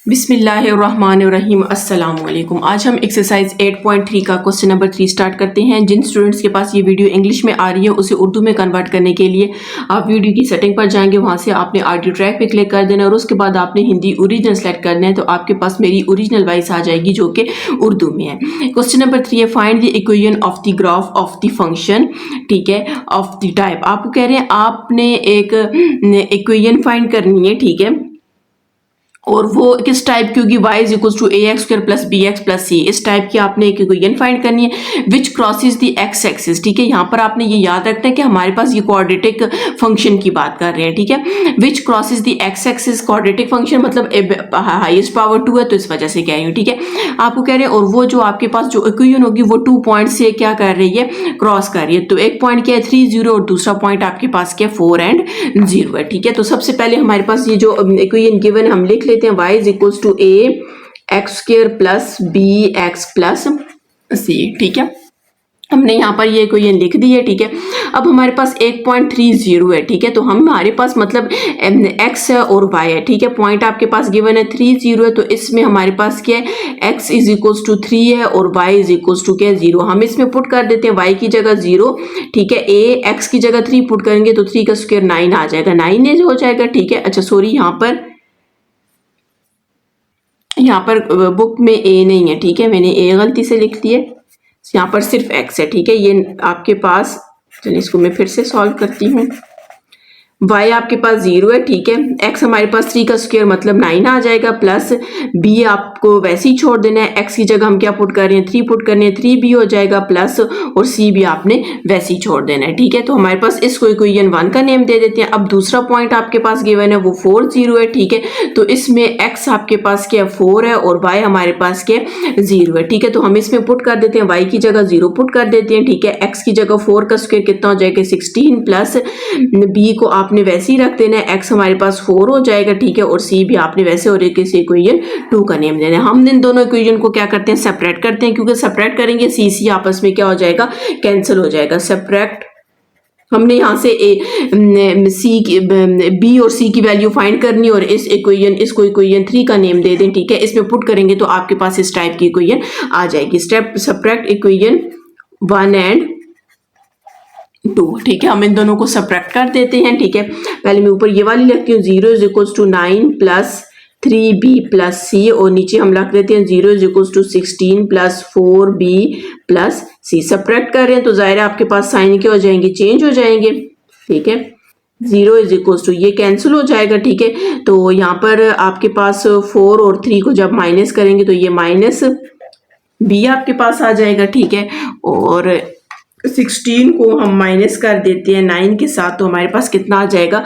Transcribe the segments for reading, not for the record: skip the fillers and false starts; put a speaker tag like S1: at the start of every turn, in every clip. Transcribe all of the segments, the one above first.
S1: बिस्मिल्लाहिर्रहमानिर्रहीम अस्सलाम वालेकुम। आज हम एक्सरसाइज 8.3 का क्वेश्चन नंबर 3 स्टार्ट करते हैं। जिन स्टूडेंट्स के पास ये वीडियो इंग्लिश में आ रही है उसे उर्दू में कन्वर्ट करने के लिए आप वीडियो की सेटिंग पर जाएंगे, वहां से आपने ऑडियो ट्रैक पे क्लिक कर देना और उसके बाद आपने हिंदी ओरिजिनल सेलेक्ट करना है, तो आपके पास मेरी ओरिजिनल वॉइस आ जाएगी जो कि उर्दू में है। क्वेश्चन नंबर 3 है, find the equation of the graph of the function, ठीक है, ऑफ द टाइप। आपको कह रहे हैं आपने एक इक्वेशन फाइंड करनी है, ठीक है, और वो किस टाइप की होगी, y is equal to a x square plus b x plus c. इस टाइप की आपने एक इक्वेशन फाइंड करनी है which crosses the x axis, ठीक है। यहाँ पर आपने ये याद रखना है कि हमारे पास ये क्वाड्रेटिक फंक्शन की बात कर रहे हैं, ठीक है। Which crosses the x axis, quadratic function मतलब हाईएस्ट पावर 2 है तो इस वजह से कह रही हूँ, ठीक है। आपको कह रहे हैं और वो जो आपके पास जो इक्वेशन होगी वो 2 पॉइंट से क्या कर रही है, क्रॉस कर रही है। तो एक पॉइंट क्या है 3 0 और दूसरा पॉइंट आपके पास क्या 4 और 0 है, ठीक है। तो सबसे पहले हमारे पास ये जो इक्वेशन गिवन है हम लिख लेते हैं, y is equal to a x square plus b x plus c, ठीक है। हमने यहाँ पर ये इक्वेशन लिख दी है, ठीक है। अब हमारे पास 1.30 है, ठीक है। तो हमारे पास मतलब x है और y है, ठीक है। पॉइंट आपके पास गिवन है 30 है, तो इसमें हमारे पास क्या है x इज इक्वल टू 3 है और y इज इक्वल टू क्या 0। हम इसमें पुट कर देते हैं y की जगह 0, ठीक है। a x की जगह 3 पुट करेंगे तो 3 का स्क्वायर 9 आ जाएगा, 9 हो जाएगा, ठीक है। अच्छा सॉरी, यहाँ पर बुक में a नहीं है, ठीक है, मैंने a गलती से लिख दी है, यहाँ पर सिर्फ x है, ठीक है। ये आपके पास, चलिए इसको मैं फिर से सॉल्व करती हूँ। y आपके पास 0 है, ठीक है। x हमारे पास 3 का स्क्वायर मतलब 9 आ जाएगा, प्लस b आपको वैसे ही छोड़ देना है, x की जगह हम क्या पुट कर रहे हैं 3 पुट करने हैं, 3b हो जाएगा प्लस, और c भी आपने वैसे ही छोड़ देना है, ठीक है। तो हमारे पास इसको इक्वेशन 1 का नेम दे देते हैं। अब दूसरा पॉइंट आपके पास गिवन है वो 4 0 है, ठीक है। तो इसमें x आपके पास क्या 4 है और y हमारे पास क्या 0 है, ठीक है। तो हम इसमें पुट कर देते हैं, y की जगह 0 पुट कर देते हैं, ठीक है। x की जगह 4 का स्क्वायर कितना हो जाएगा 16 प्लस b को आपने वैसे ही रख देना है, x हमारे पास 4 हो जाएगा, ठीक है, और c भी आपने वैसे और एक इक्वेशन 2 का नेम देना है। हम इन दोनों इक्वेशन को क्या करते हैं सेपरेट करते हैं, क्योंकि सेपरेट करेंगे c आपस में क्या हो जाएगा कैंसिल हो जाएगा। सेपरेट हमने यहाँ से बी और सी की वैल्यू फाइंड करनी और इसको इक्वेशन 3 का नेम दे दें, ठीक है। इसमें पुट करेंगे तो आपके पास इस टाइप की इक्वेशन आ जाएगी। स्टेप सब्ट्रैक्ट इक्वेशन 1 और 2, ठीक है। हम इन दोनों को सब्ट्रैक्ट कर देते हैं, ठीक है। पहले मैं ऊपर ये वाली लिखती हूँ, 0 is equal to 9 plus 3b plus c, और नीचे हम रख देते हैं 0 is equal to 16 plus 4b plus c। Subtract कर रहे हैं तो जाहिर है आपके पास साइन क्या हो जाएंगे, चेंज हो जाएंगे, ठीक है। 0 इज इक्वल टू ये कैंसिल हो जाएगा, ठीक है। तो यहाँ पर आपके पास 4 और 3 को जब माइनस करेंगे तो ये माइनस b आपके पास आ जाएगा, ठीक है। और 16 को हम माइनस कर देते हैं 9 के साथ, तो हमारे पास कितना आ जाएगा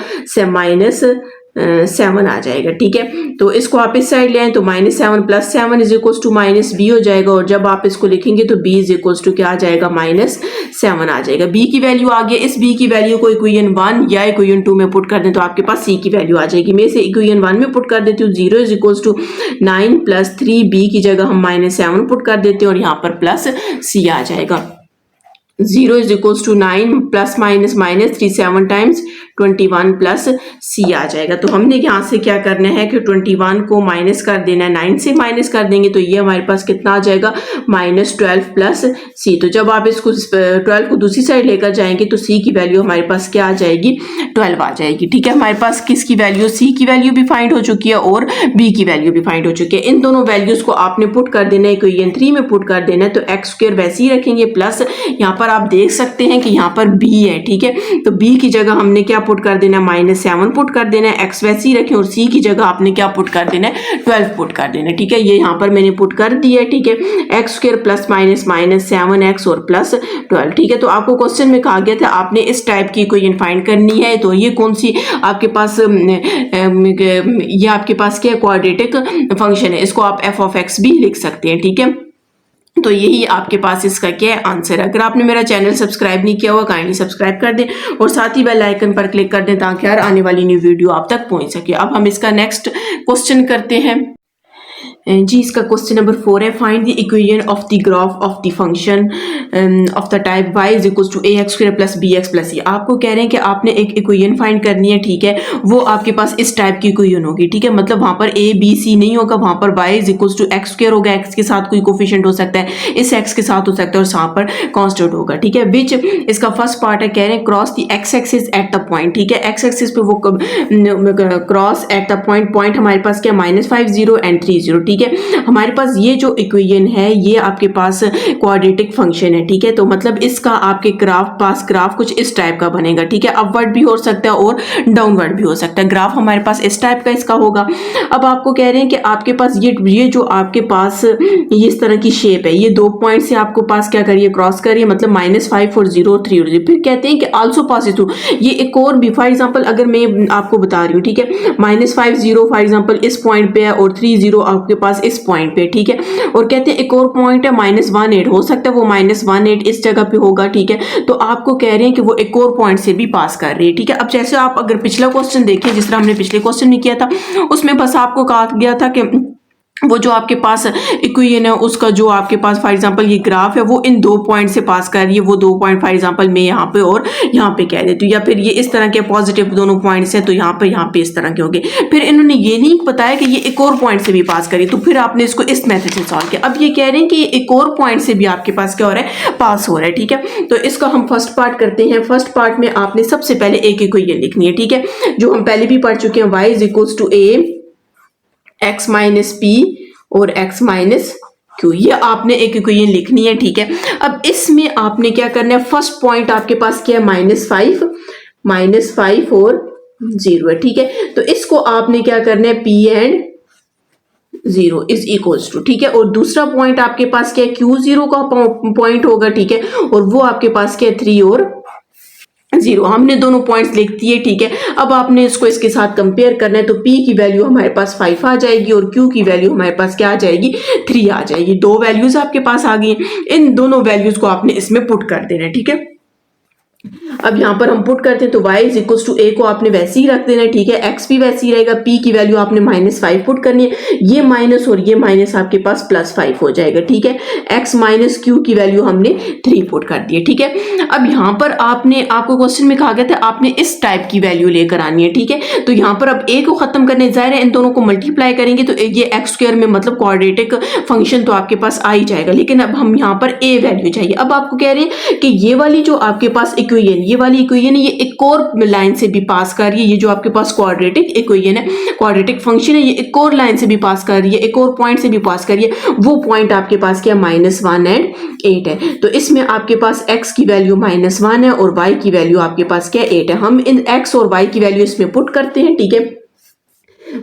S1: माइनस 7 आ जाएगा, ठीक है। तो इसको आप इस साइड ले आए तो -7 plus 7 is equal to -b हो जाएगा, और जब आप इसको लिखेंगे तो b इज इक्वल टू क्या आ जाएगा -7 आ जाएगा। b की वैल्यू आ गया, इस b की वैल्यू को इक्वेशन 1 या इक्वेशन 2 में पुट कर दें तो आपके पास c की वैल्यू आ जाएगी। मैं इसे इक्वेशन 1 में पुट कर देती हूँ, 0 is equal to 9 plus 3b की जगह हम -7 पुट कर देते हैं और यहाँ पर प्लस c आ जाएगा। 0 is equal to 9 plus minus minus 3 7 times 21 plus c आ जाएगा। तो हमने यहाँ से क्या करना है कि 21 को माइनस कर देना है, 9 से माइनस कर देंगे तो ये हमारे पास कितना आ जाएगा -12 प्लस c। तो जब आप इसको 12 को दूसरी साइड लेकर जाएंगे तो c की वैल्यू हमारे पास क्या आ जाएगी 12 आ जाएगी, ठीक है। हमारे पास किसकी वैल्यू c की वैल्यू भी फाइंड हो चुकी है और b की वैल्यू भी फाइंड हो चुकी है। इन दोनों वैल्यूज को आपने पुट कर देना है, इक्वेशन 3 में पुट कर देना है, तो एक्स स्क्वायर वैसे ही रखेंगे, प्लस यहाँ पर आप देख सकते हैं कि यहाँ पर b है, ठीक है। तो b की जगह हमने क्या पुट कर देना है -7 पुट कर देना है, x वैसे ही रखें, और c की जगह आपने क्या पुट कर देना है 12 पुट कर देना है, ठीक है। ये यहाँ पर मैंने पुट कर दिया है, ठीक है। X square plus minus minus 7x और प्लस 12, ठीक है। तो आपको क्वेश्चन में कहा गया था आपने इस टाइप की इक्वेशन फाइंड करनी है, तो ये कौन सी आपके पास ये आपके पास क्या क्वाड्रेटिक फंक्शन है, इसको आप f ऑफ x भी लिख सकते हैं, ठीक है। तो यही आपके पास इसका क्या है आंसर है। अगर आपने मेरा चैनल सब्सक्राइब नहीं किया हुआ काइंडली सब्सक्राइब कर दें और साथ ही बेल आइकन पर क्लिक कर दें ताकि हर आने वाली न्यू वीडियो आप तक पहुंच सके। अब हम इसका नेक्स्ट क्वेश्चन करते हैं। जी इसका क्वेश्चन नंबर 4 है, find the equation of the graph of the function of the type y is equal to a x square plus b x plus c. आपको कह रहे हैं कि आपने एक इक्वेशन फाइंड करनी है, ठीक है, वो आपके पास इस टाइप की इक्वेशन होगी, ठीक है, मतलब वहां पर ए बी सी नहीं होगा, वहां पर y is equal to x square होगा, एक्स के साथ कोई कोफिशिएंट हो सकता है, इस एक्स के साथ हो सकता है और यहाँ पर कांस्टेंट होगा, ठीक है, विच इसका फर्स्ट पार्ट है, कह रहे हैं cross the x axis at the point, ठीक है, एक्स एक्सिस पे वो क्रॉस एट द पॉइंट हमारे पास क्या -50 एंड 30, ठीक है। हमारे पास ये जो इक्वेशन है ये आपके पास क्वाड्रेटिक फंक्शन है, ठीक है, तो मतलब इसका आपके ग्राफ कुछ इस टाइप का बनेगा, ठीक है, अपवर्ड भी हो सकता है और डाउनवर्ड भी हो सकता है। ग्राफ हमारे पास इस टाइप का इसका होगा। अब आपको कह रहे हैं कि आपके पास ये जो आपके पास ये इस तरह की शेप है, ये 2 पॉइंट से आपको पास क्या करिए, क्रॉस करिए, मतलब -5 और 0 3 और 0। फिर कहते हैं कि आल्सो पास थ्रू, ये एक और भी, फॉर एग्जांपल अगर मैं आपको बता रही हूँ, ठीक है, -5 0 फॉर एग्जांपल इस पॉइंट पे है और 3 0 आपके पास इस पॉइंट पे, ठीक है, और कहते हैं एक और पॉइंट है -18, हो सकता है वो -18 इस जगह पे होगा, ठीक है, तो आपको कह रहे हैं कि वो एक और पॉइंट से भी पास कर रही है, ठीक है। अब जैसे आप अगर पिछला क्वेश्चन देखें, जिस तरह हमने पिछले क्वेश्चन में किया था, उसमें बस आपको कहा गया था कि वो जो आपके पास इक्वेशन है उसका जो आपके पास फॉर एग्जांपल ये ग्राफ है वो इन 2 पॉइंट से पास कर रही है, वो 2 पॉइंट फॉर एग्जांपल मैं यहाँ पे और यहाँ पे कह देती हूँ, या फिर ये इस तरह के पॉजिटिव दोनों पॉइंट्स है तो यहाँ पे इस तरह के होंगे। फिर इन्होंने ये नहीं बताया कि ये एक और पॉइंट से भी पास करी, तो फिर आपने इसको इस मेथड से सॉल्व किया। अब ये कह रहे हैं कि ये एक और पॉइंट से भी आपके पास क्या हो रहा है, पास हो रहा है, ठीक है। तो इसका हम फर्स्ट पार्ट करते हैं। फर्स्ट पार्ट में आपने सबसे पहले एक इक्वेशन लिखनी है, ठीक है, जो हम पहले भी पढ़ चुके हैं, y is equal to a x minus p और x माइनस क्यू, ये आपने एक इक्वेशन लिखनी है, ठीक है। अब इसमें आपने क्या करना है, फर्स्ट पॉइंट आपके पास क्या है, -5 और 0 है, ठीक है, तो इसको आपने क्या करना है, p and 0 is equals to, ठीक है, और दूसरा पॉइंट आपके पास क्या है, Q0 का पॉइंट होगा, ठीक है, और वो आपके पास क्या है, 3 और 0। हमने दोनों पॉइंट्स लिख दिए, ठीक है। अब आपने इसको इसके साथ कंपेयर करना है, तो P की वैल्यू हमारे पास 5 आ जाएगी और Q की वैल्यू हमारे पास क्या आ जाएगी, 3 आ जाएगी। 2 वैल्यूज आपके पास आ गई, इन दोनों वैल्यूज को आपने इसमें पुट कर देना है, ठीक है। अब यहाँ पर हम पुट करते हैं, तो y is equal to a को आपने वैसे ही रख देना है, ठीक है, x भी वैसे ही रहेगा, p की वैल्यू आपने -5 पुट करनी है, ये माइनस और ये माइनस आपके पास +5 हो जाएगा, ठीक है, x माइनस q की वैल्यू हमने 3 पुट कर दी है, ठीक है। अब यहाँ पर आपको क्वेश्चन में कहा गया था आपने इस टाइप की वैल्यू लेकर आनी है, ठीक है, तो यहाँ पर अब a को खत्म करने, जाहिर है इन दोनों को मल्टीप्लाई करेंगे तो ये एक्स स्क्वायर में मतलब क्वाड्रेटिक फंक्शन तो आपके पास आ ही जाएगा, लेकिन अब हम यहाँ पर a वैल्यू चाहिए। अब आपको कह रहे हैं कि ये वाली जो आपके पास इक्वेशन, ये वाली इक्वेशन है, ये एक और लाइन से भी पास कर रही है, ये जो आपके पास क्वाड्रेटिक इक्वेशन है, क्वाड्रेटिक फंक्शन है, ये एक और लाइन से भी पास कर रही है, एक और पॉइंट से भी पास कर रही है, वो पॉइंट आपके पास क्या, -1 एंड 8 है। तो इसमें आपके पास x की वैल्यू -1 है और y की वैल्यू आपके पास क्या 8 है। हम इन x और y की वैल्यू इसमें पुट करते हैं, ठीक है,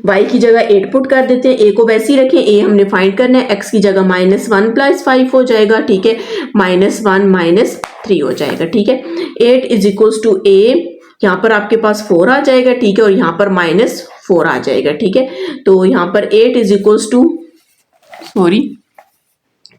S1: y की जगह 8 पुट कर देते हैं, a को वैसे ही रखें, a हमने फाइंड करना है, x की जगह -1 + 5 हो जाएगा, ठीक है, -1 - 3 हो जाएगा, ठीक है। 8 इज इक्वल्स टू a, यहाँ पर आपके पास 4 आ जाएगा, ठीक है, और यहाँ पर -4 आ जाएगा, ठीक है। तो यहाँ पर 8 इज इक्वल्स टू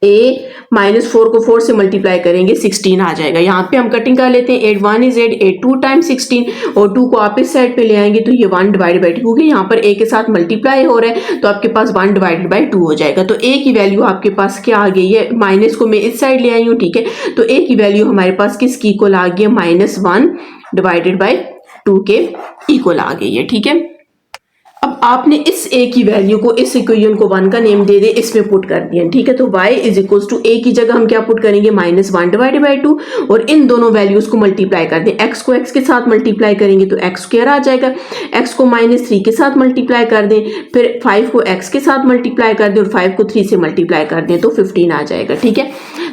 S1: a -4 को 4 से मल्टीप्लाई करेंगे 16 आ जाएगा। यहाँ पे हम कटिंग कर लेते हैं, 8 1 इज 8, 8 2 टाइम्स 16 और 2 को आप इस साइड पे ले आएंगे तो ये 1 डिवाइड बाई 2 होगी, यहाँ पर a के साथ मल्टीप्लाई हो रहा है तो आपके पास 1 डिवाइडेड बाई 2 हो जाएगा। तो a की वैल्यू आपके पास क्या आ गई है, माइनस को मैं इस साइड ले आई हूँ, ठीक है, तो a की वैल्यू हमारे पास किसकी इक्वल आ गई है, -1 डिवाइडेड बाई 2 के इक्वल आ गई है, ठीक है। अब आपने इस a की वैल्यू को, इस इक्वेशन को 1 का नेम दे दे, इसमें पुट कर दिया, ठीक है। तो y is equal to a की जगह हम क्या पुट करेंगे, -1 डिवाइडेड बाई 2 और इन दोनों वैल्यूज को मल्टीप्लाई कर दें, x को x के साथ मल्टीप्लाई करेंगे तो x स्क्वायर आ जाएगा, x को -3 के साथ मल्टीप्लाई कर दें, फिर 5 को x के साथ मल्टीप्लाई कर दें और 5 को 3 से मल्टीप्लाई कर दें तो 15 आ जाएगा, ठीक है।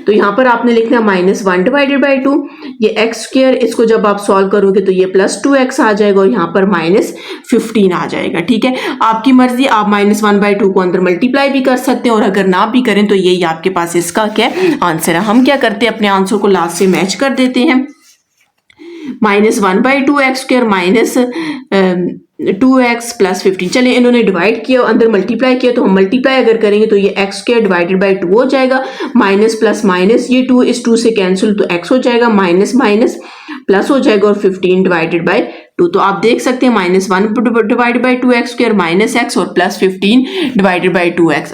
S1: तो यहाँ पर आपने लिखना -1 डिवाइडेड बाई 2, ये x स्क्वायर, इसको जब आप सॉल्व करोगे तो ये +2x आ जाएगा और यहाँ पर -15 आ जाएगा, ठीक है। आपकी मर्जी, आप -1/2 को अंदर मल्टीप्लाई भी कर सकते हैं और अगर ना भी करें तो यही आपके पास इसका क्या आंसर है। हम क्या करते हैं, अपने आंसर को लास्ट से मैच कर देते हैं, -1/2 x स्क्वायर माइनस 2x + 15, चलिए इन्होंने डिवाइड किया अंदर मल्टीप्लाई किया तो हम मल्टीप्लाई अगर करेंगे तो ये x स्क्वायर डिवाइडेड बाई 2 हो जाएगा, माइनस प्लस माइनस, ये 2 इस 2 से कैंसिल तो x हो जाएगा, माइनस माइनस प्लस हो जाएगा और 15 डिवाइडेड बाई 2। तो आप देख सकते हैं -1 डिवाइडेड बाई 2x² -x और +15 divided by 2x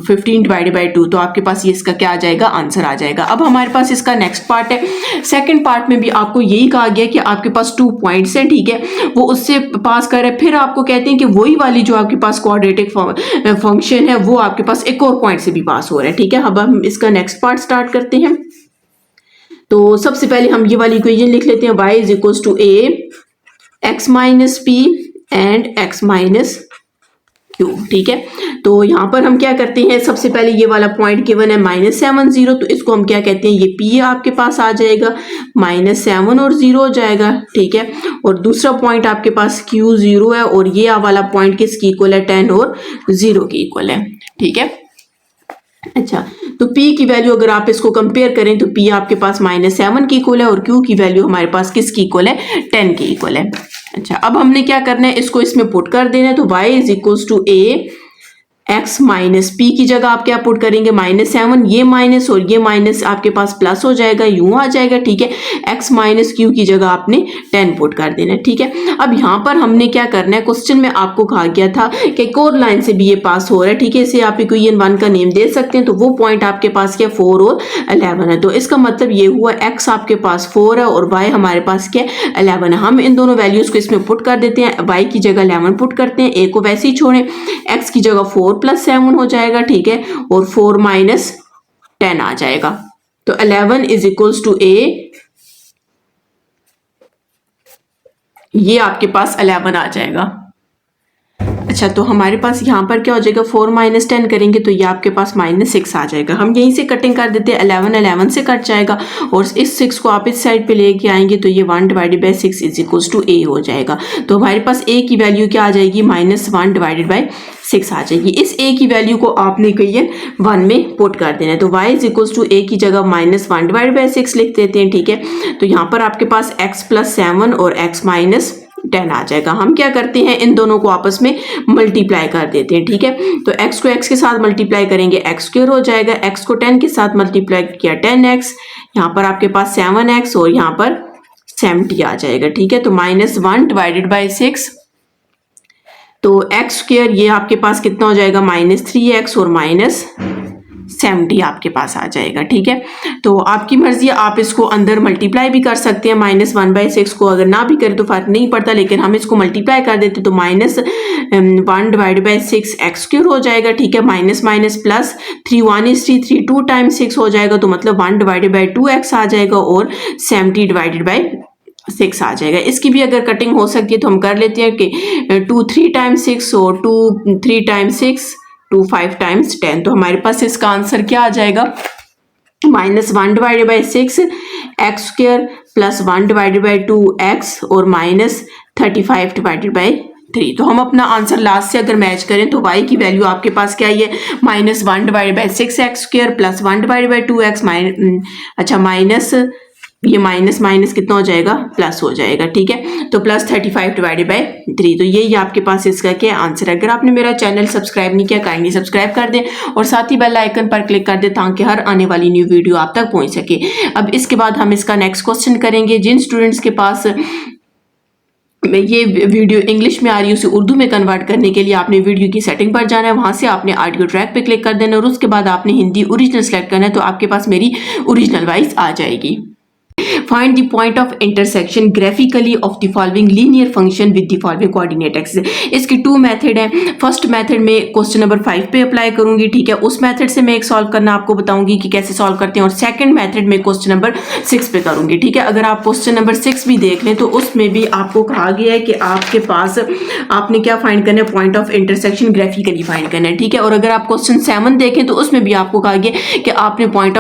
S1: 15 divided by 2। तो आपके पास ये इसका क्या आ जाएगा, आंसर आ जाएगा। अब हमारे पास इसका नेक्स्ट पार्ट है। सेकंड पार्ट में भी आपको यही कहा गया कि आपके पास 2 पॉइंट्स हैं, ठीक है, वो उससे पास कर रहे हैं। फिर आपको कहते हैं कि वही वाली जो आपके पास क्वाड्रेटिक फंक्शन है वो आपके पास एक और पॉइंट से भी पास हो रहा है, ठीक है। अब हम इसका नेक्स्ट पार्ट स्टार्ट करते हैं। तो सबसे पहले हम ये वाली इक्वेशन लिख लेते हैं, y is equal to a x minus p and x minus क्यू, ठीक है। तो यहाँ पर हम क्या करते हैं, सबसे पहले ये वाला पॉइंट गिवन है -7 0, तो इसको हम क्या कहते हैं, ये p आपके पास आ जाएगा, -7 और 0 हो जाएगा, ठीक है। और दूसरा पॉइंट आपके पास q 0 है और ये वाला पॉइंट किसकी इक्वल है, 10 और 0 की इक्वल है, ठीक है। अच्छा, तो p की वैल्यू अगर आप इसको कंपेयर करें तो p आपके पास -7 की इक्वल है और q की वैल्यू हमारे पास किसकी इक्वल है, 10 की इक्वल है। अच्छा, अब हमने क्या करना है, इसको इसमें पुट कर देना है। तो y is equal to a x minus p की जगह आप क्या पुट करेंगे, -7, ये माइनस और ये माइनस आपके पास प्लस हो जाएगा, यूं आ जाएगा, ठीक है। x माइनस क्यू की जगह आपने 10 पुट कर देना है, ठीक है। अब यहाँ पर हमने क्या करना है, क्वेश्चन में आपको कहा गया था कि एक और लाइन से भी ये पास हो रहा है, ठीक है। इसे आप इक्वेशन 1 का नेम दे सकते हैं। तो वो पॉइंट आपके पास क्या 4 और 11 है। तो इसका मतलब ये हुआ x आपके पास 4 है और y हमारे पास क्या 11 है। हम इन दोनों वैल्यूज को इसमें पुट कर देते हैं, y की जगह 11 पुट करते हैं, a को वैसे ही छोड़ें, x की जगह 4 + 7 हो जाएगा, ठीक है, और 4 - 10 आ जाएगा। तो 11 इज इक्वल्स टू a, ये आपके पास 11 आ जाएगा। अच्छा, तो हमारे पास यहाँ पर क्या हो जाएगा, 4 - 10 करेंगे तो ये आपके पास -6 आ जाएगा। हम यहीं से कटिंग कर देते हैं, 11 से कट जाएगा और इस 6 को आप इस साइड पे लेके आएंगे तो ये 1 divided by 6 is equals to a हो जाएगा। तो हमारे पास a की वैल्यू क्या आ जाएगी, -1 डिवाइडेड बाई 6 आ जाएगी। इस a की वैल्यू को आपने इक्वेशन 1 में पुट कर देना है। तो y is equals to a की जगह -1 डिवाइडेड बाई 6 लिख देते हैं, ठीक है। तो यहाँ पर आपके पास x + 7 और x - 10 आ जाएगा। हम क्या करते हैं, इन दोनों को आपस में मल्टीप्लाई कर देते हैं, ठीक है। तो x को x के साथ मल्टीप्लाई करेंगे, x² हो जाएगा, x को 10 के साथ मल्टीप्लाई किया 10x, यहाँ पर आपके पास 7x और यहाँ पर 70 आ जाएगा, ठीक है। तो -1 डिवाइडेड बाई 6, तो x² ये आपके पास कितना हो जाएगा, -3x और -70 आपके पास आ जाएगा, ठीक है। तो आपकी मर्जी, आप इसको अंदर मल्टीप्लाई भी कर सकते हैं, -1/6 को अगर ना भी करें तो फर्क नहीं पड़ता, लेकिन हम इसको मल्टीप्लाई कर देते तो -1 डिवाइडेड बाई 6 x² हो जाएगा, ठीक है। Minus minus plus 3 1 is 3 3 2 times 6 हो जाएगा, तो मतलब 1 डिवाइडेड बाई 2x आ जाएगा और 70 डिवाइडेड बाई 6 आ जाएगा। इसकी भी अगर कटिंग हो सकती है तो हम कर लेते हैं कि 2 3 टाइम्स 6 और 2 3 टाइम्स 6 2 5 टाइम्स 10। तो हमारे पास इसका आंसर क्या आ जाएगा, -1 divided by 6 x² + 1 divided by 2x और -35 डिवाइडेड बाई 3। तो हम अपना आंसर लास्ट से अगर मैच करें तो y की वैल्यू आपके पास क्या है, -1 divided by 6 x² + 1 divided by 2x अच्छा माइनस ये माइनस माइनस कितना हो जाएगा, प्लस हो जाएगा, ठीक है। तो +35 डिवाइडेड बाई 3। तो ये आपके पास इसका क्या आंसर है। अगर आपने मेरा चैनल सब्सक्राइब नहीं किया, काइंडली सब्सक्राइब कर दें और साथ ही बेल आइकन पर क्लिक कर दें ताकि हर आने वाली न्यू वीडियो आप तक पहुंच सके। अब इसके बाद हम इसका नेक्स्ट क्वेश्चन करेंगे। जिन स्टूडेंट्स के पास ये वीडियो इंग्लिश में आ रही है उसे उर्दू में कन्वर्ट करने के लिए आपने वीडियो की सेटिंग पर जाना है, वहां से आपने ऑडियो ट्रैक पे क्लिक कर देना और उसके बाद आपने हिंदी ओरिजिनल सेलेक्ट करना है, तो आपके पास मेरी ओरिजिनल वॉइस आ जाएगी। Find the point of intersection graphically of the following linear function with the following coordinate axis। इसकी 2 मेथड है। फर्स्ट मेथड में क्वेश्चन नंबर 5 पे अप्लाई करूंगी, ठीक है। उस मेथड से मैं एक सॉल्व करना आपको बताऊंगी कि कैसे सॉल्व करते हैं, और सेकंड मेथड में क्वेश्चन नंबर 6 पे करूंगी, ठीक है। अगर आप क्वेश्चन नंबर 6 भी देख लें तो उसमें भी आपको कहा गया है कि आपके पास आपने क्या फाइंड करना है, point of intersection graphically find करना है, ठीक है। और अगर आप क्वेश्चन 7 देखें तो उसमें भी आपको कहा गया कि आपने पॉइंट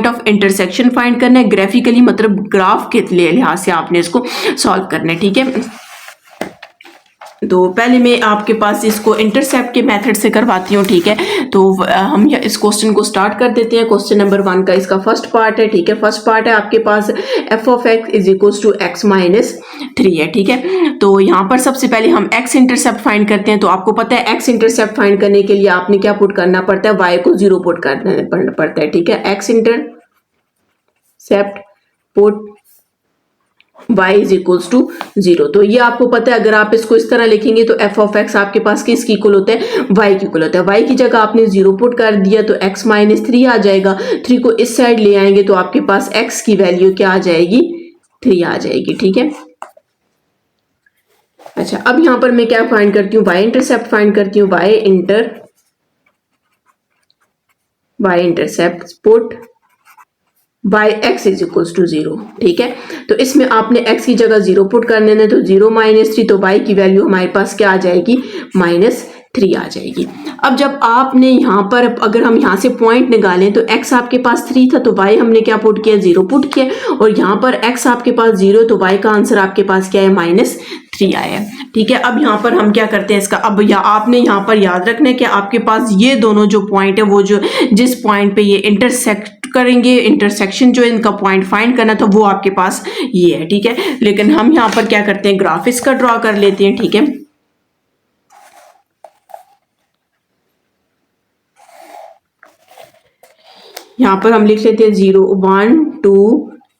S1: ऑफ इंटरसेक्शन फाइंड करना है, ग्राफिकली मतलब ग्राफ के लिहाज से आपने इसको सॉल्व करना है, ठीक है। तो पहले मैं आपके पास इसको इंटरसेप्ट के मेथड से करवाती हूँ, ठीक है। तो हम इस क्वेश्चन को स्टार्ट कर देते हैं। क्वेश्चन नंबर 1 का इसका फर्स्ट पार्ट है, ठीक है। फर्स्ट पार्ट है आपके पास f of x is equal to x minus 3 है, ठीक है। तो यहाँ पर सबसे पहले हम x इंटरसेप्ट फाइंड करते हैं। तो आपको पता है x इंटरसेप्ट फाइंड करने के लिए आपने क्या पुट करना पड़ता है, y को 0 पुट करना पड़ता है, ठीक है। x intercept put y is equals to 0। तो ये आपको पता है, अगर आप इसको इस तरह लिखेंगे तो एफ ऑफ एक्स आपके पास किसकी इक्वल होता है, y की इक्वल होता है। y की जगह आपने 0 पुट कर दिया तो x माइनस 3 आ जाएगा। 3 को इस साइड ले आएंगे तो आपके पास x की वैल्यू क्या आ जाएगी, 3 आ जाएगी। ठीक है, अच्छा अब यहां पर मैं क्या फाइंड करती हूँ, y इंटरसेप्ट फाइंड करती हूँ। y intercept put by x is equals to 0। ठीक है, तो इसमें आपने x की जगह 0 पुट कर देना, तो 0 माइनस 3, तो y की वैल्यू हमारे पास क्या आ जाएगी, -3 आ जाएगी। अब जब आपने यहाँ पर, अगर हम यहाँ से पॉइंट निकालें तो x आपके पास 3 था, तो y हमने क्या पुट किया, 0 पुट किया, और यहाँ पर x आपके पास 0, तो y का आंसर आपके पास क्या है, -3 आया। ठीक है, अब यहाँ पर हम क्या करते हैं इसका, अब आपने यहाँ पर याद रखना है कि आपके पास ये दोनों जो पॉइंट है, वो जो जिस पॉइंट पे ये इंटरसेक्ट करेंगे, इंटरसेक्शन जो इनका पॉइंट फाइंड करना था वो आपके पास ये है। ठीक है, लेकिन हम यहाँ पर क्या करते हैं, ग्राफ इसका ड्रॉ कर लेते हैं। ठीक है, यहाँ पर हम लिख लेते हैं 0 1 2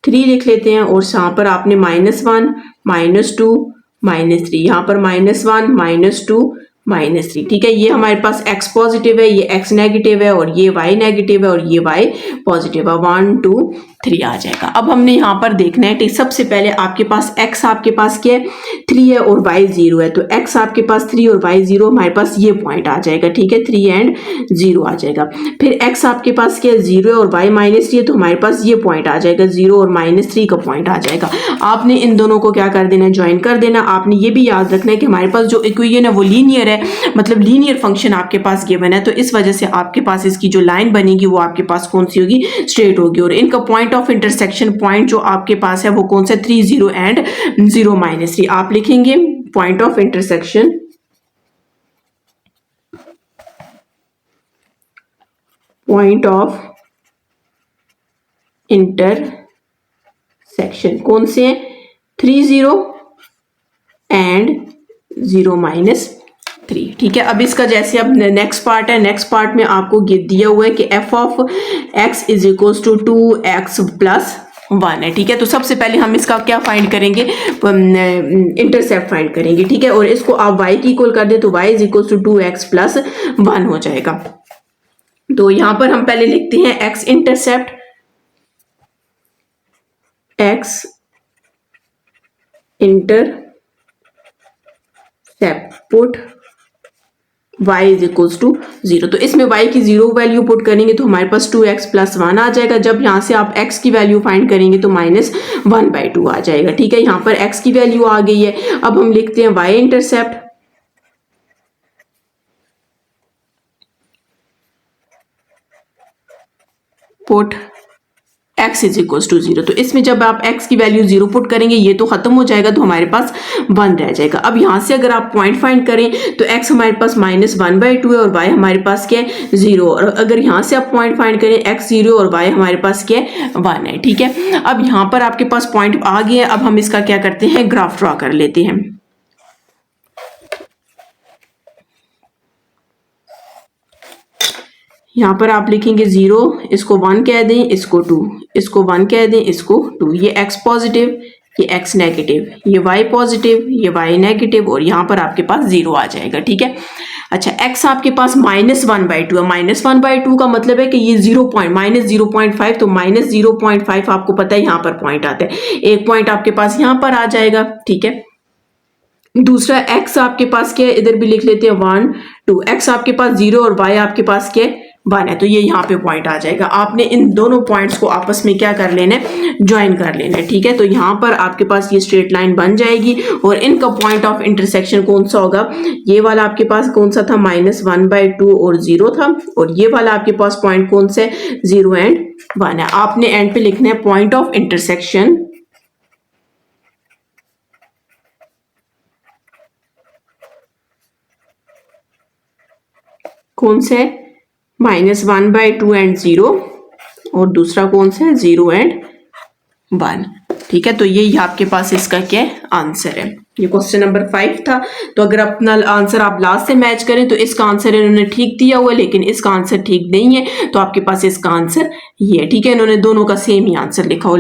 S1: 3 लिख लेते हैं, और यहाँ पर आपने -1 -2 -3, यहाँ पर -1 -2 -3। ठीक है, ये हमारे पास x पॉजिटिव है, ये x नेगेटिव है, और ये y नेगेटिव है, और ये y पॉजिटिव है। 1 2 3 आ जाएगा। अब हमने यहाँ पर देखना है कि सबसे पहले आपके पास x आपके पास क्या है, 3 है, और y 0 है, तो x आपके पास 3 और y 0, हमारे पास ये पॉइंट आ जाएगा। ठीक है, 3 एंड 0 आ जाएगा। फिर x आपके पास क्या है, 0 है, और y -3 है, तो हमारे पास ये पॉइंट आ जाएगा, 0 और -3 का पॉइंट आ जाएगा। आपने इन दोनों को क्या कर देना, ज्वाइन कर देना। आपने ये भी याद रखना है कि हमारे पास जो इक्वेशन है वो लीनियर है, मतलब लीनियर फंक्शन आपके पास गिवन है, तो इस वजह से आपके पास इसकी जो लाइन बनेगी वो आपके पास कौन सी होगी, स्ट्रेट होगी, और इनका पॉइंट ऑफ इंटरसेक्शन पॉइंट जो आपके पास है वो कौन सा, 3 0 एंड 0 -3 आप लिखेंगे। Point of intersection, point of intersection कौन से हैं, 3 0 एंड 0 -3। ठीक है, अब इसका जैसे अब नेक्स्ट पार्ट है, नेक्स्ट पार्ट में आपको दिया हुआ है कि f of x is equals to 2x plus 1 है। ठीक है, तो सबसे पहले हम इसका क्या फाइंड करेंगे, इंटरसेप्ट फाइंड करेंगे। ठीक है, और इसको आप y की इक्वल कर दे तो y is equals to 2x plus 1 हो जाएगा। तो यहां पर हम पहले लिखते हैं x intercept, x intercept put y is equals to 0। तो इसमें y की 0 वैल्यू पुट करेंगे तो हमारे पास 2x प्लस 1 आ जाएगा। जब यहाँ से आप x की वैल्यू फाइंड करेंगे तो -1/2 आ जाएगा। ठीक है, यहाँ पर x की वैल्यू आ गई है। अब हम लिखते हैं y intercept put x is equals to 0। तो इसमें जब आप x की वैल्यू 0 पुट करेंगे, ये तो खत्म हो जाएगा, तो हमारे पास 1 रह जाएगा। अब यहाँ से अगर आप पॉइंट फाइंड करें तो x हमारे पास -1/2 है, और y हमारे पास क्या है, 0। और अगर यहाँ से आप पॉइंट फाइंड करें, x 0 और y हमारे पास क्या है, 1 है। ठीक है, अब यहाँ पर आपके पास पॉइंट आ गया। अब हम इसका क्या करते हैं, ग्राफ ड्रॉ कर लेते हैं। यहाँ पर आप लिखेंगे 0, इसको 1 कह दें, इसको 2, इसको 1 कह दें, इसको 2। ये x पॉजिटिव, ये x नेगेटिव, ये y पॉजिटिव, ये y नेगेटिव, और यहाँ पर आपके पास 0 आ जाएगा। ठीक है, अच्छा x आपके पास -1/2 है। -1/2 का मतलब है कि ये 0.5, तो -0.5 आपको पता है यहाँ पर पॉइंट आता है, एक पॉइंट आपके पास यहाँ पर आ जाएगा। ठीक है, दूसरा x आपके पास क्या है, इधर भी लिख लेते हैं 1 2, x आपके पास 0 और y आपके पास क्या है, 1 है, तो ये यहाँ पे पॉइंट आ जाएगा। आपने इन दोनों पॉइंट्स को आपस में क्या कर लेना है, ज्वाइन कर लेना है। ठीक है, तो यहाँ पर आपके पास ये स्ट्रेट लाइन बन जाएगी, और इनका पॉइंट ऑफ इंटरसेक्शन कौन सा होगा, ये वाला आपके पास कौन सा था, -1/2 और 0 था, और ये वाला आपके पास पॉइंट कौन सा है, 0 एंड 1 है। आपने एंड पे लिखना है पॉइंट ऑफ इंटरसेक्शन कौन सा है, -1/2 एंड 0, और दूसरा कौन सा है, 0 एंड 1। ठीक है, तो यही आपके पास इसका क्या आंसर है। ये क्वेश्चन नंबर 5 था। तो अगर अपना आंसर आप लास्ट से मैच करें तो इसका आंसर इन्होंने ठीक दिया हुआ है, लेकिन इसका आंसर ठीक नहीं है, तो आपके पास इसका आंसर ये, ठीक है। इन्होंने दोनों का सेम ही आंसर लिखा हो,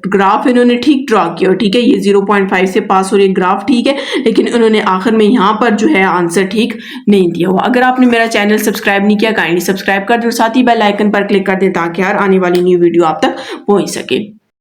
S1: ग्राफ इन्होंने ठीक ड्रॉ किया, ठीक है। ये 0.5 से पास हो रही ग्राफ, ठीक है, लेकिन इन्होंने आखिर में यहाँ पर जो है आंसर ठीक नहीं दिया हुआ। अगर आपने मेरा चैनल सब्सक्राइब नहीं किया, काइंडली सब्सक्राइब कर दें और साथ ही बेल आइकन पर क्लिक कर दें ताकि यार आने वाली न्यू वीडियो आप तक पहुंच सके।